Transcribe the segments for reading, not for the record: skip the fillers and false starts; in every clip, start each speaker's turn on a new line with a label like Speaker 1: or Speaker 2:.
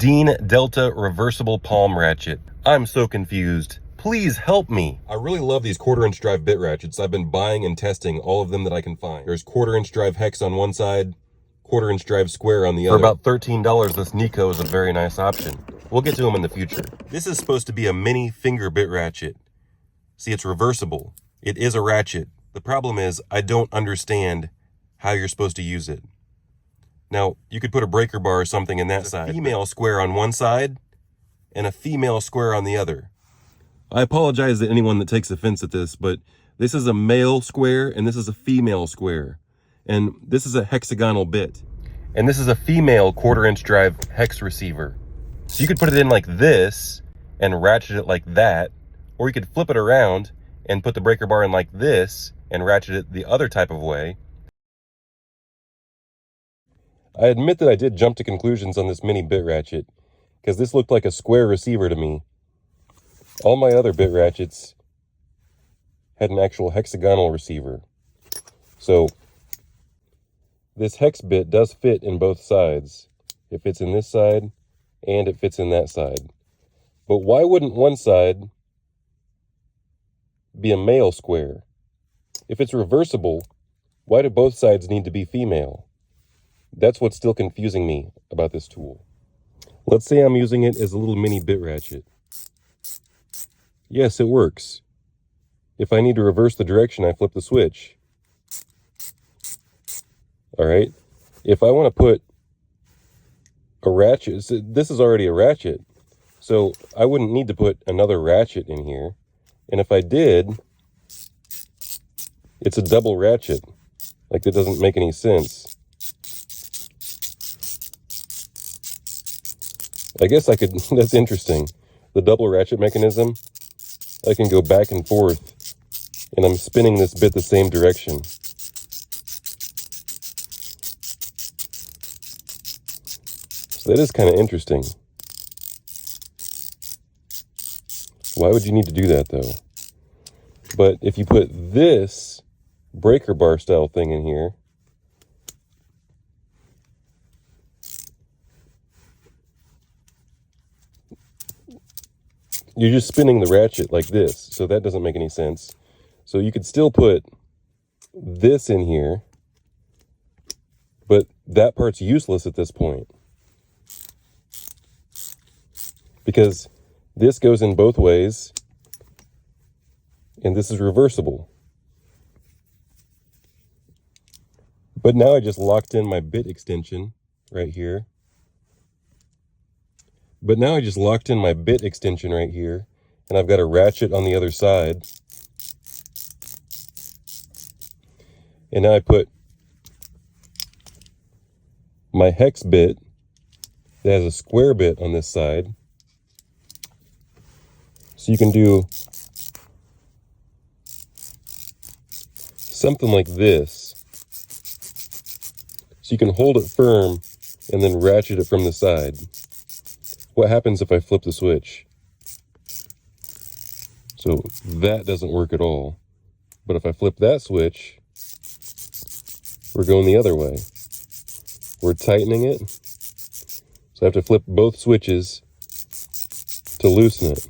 Speaker 1: Deen Delta Reversible Palm Ratchet. I'm so confused. Please help me. I really love these 1/4" drive bit ratchets. I've been buying and testing all of them that I can find. There's 1/4" drive hex on one side, 1/4" drive square on the other. For about $13, this Nico is a very nice option. We'll get to them in the future. This is supposed to be a mini finger bit ratchet. See, it's reversible. It is a ratchet. The problem is I don't understand how you're supposed to use it. Now, you could put a breaker bar or something in that side. A female square on one side and a female square on the other. I apologize to anyone that takes offense at this, but this is a male square and this is a female square. And this is a hexagonal bit. And this is a female 1/4" drive hex receiver. So you could put it in like this and ratchet it like that, or you could flip it around and put the breaker bar in like this and ratchet it the other type of way. I admit that I did jump to conclusions on this mini bit ratchet, because this looked like a square receiver to me. All my other bit ratchets had an actual hexagonal receiver. So this hex bit does fit in both sides. It fits in this side and it fits in that side. But why wouldn't one side be a male square? If it's reversible, why do both sides need to be female? That's what's still confusing me about this tool. Let's say I'm using it as a little mini bit ratchet. Yes, it works. If I need to reverse the direction, I flip the switch. All right. If I want to put a ratchet, so this is already a ratchet, so I wouldn't need to put another ratchet in here. And if I did, it's a double ratchet. Like, that doesn't make any sense. I guess I could, that's interesting. The double ratchet mechanism, I can go back and forth, and I'm spinning this bit the same direction. So that is kind of interesting. Why would you need to do that, though? But if you put this breaker bar style thing in here, you're just spinning the ratchet like this, so that doesn't make any sense. So you could still put this in here, but that part's useless at this point, because this goes in both ways, and this is reversible. But now I just locked in my bit extension right here. And I've got a ratchet on the other side. And now I put my hex bit that has a square bit on this side. So you can do something like this. So you can hold it firm and then ratchet it from the side. What happens if I flip the switch? So that doesn't work at all. But if I flip that switch, we're going the other way. We're tightening it. So I have to flip both switches to loosen it.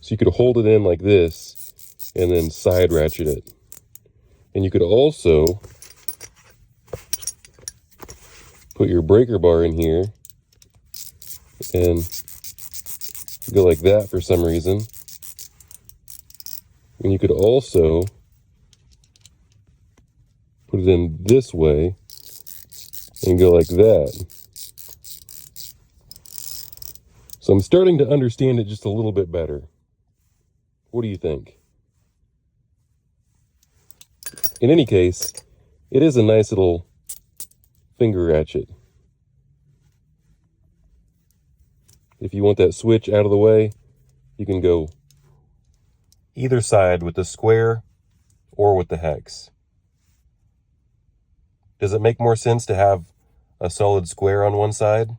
Speaker 1: So you could hold it in like this and then side ratchet it. And you could also put your breaker bar in here and go like that for some reason. And you could also put it in this way and go like that. So I'm starting to understand it just a little bit better. What do you think? In any case, it is a nice little finger ratchet. If you want that switch out of the way, you can go either side with the square or with the hex. Does it make more sense to have a solid square on one side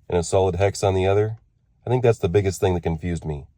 Speaker 1: and a solid hex on the other? I think that's the biggest thing that confused me.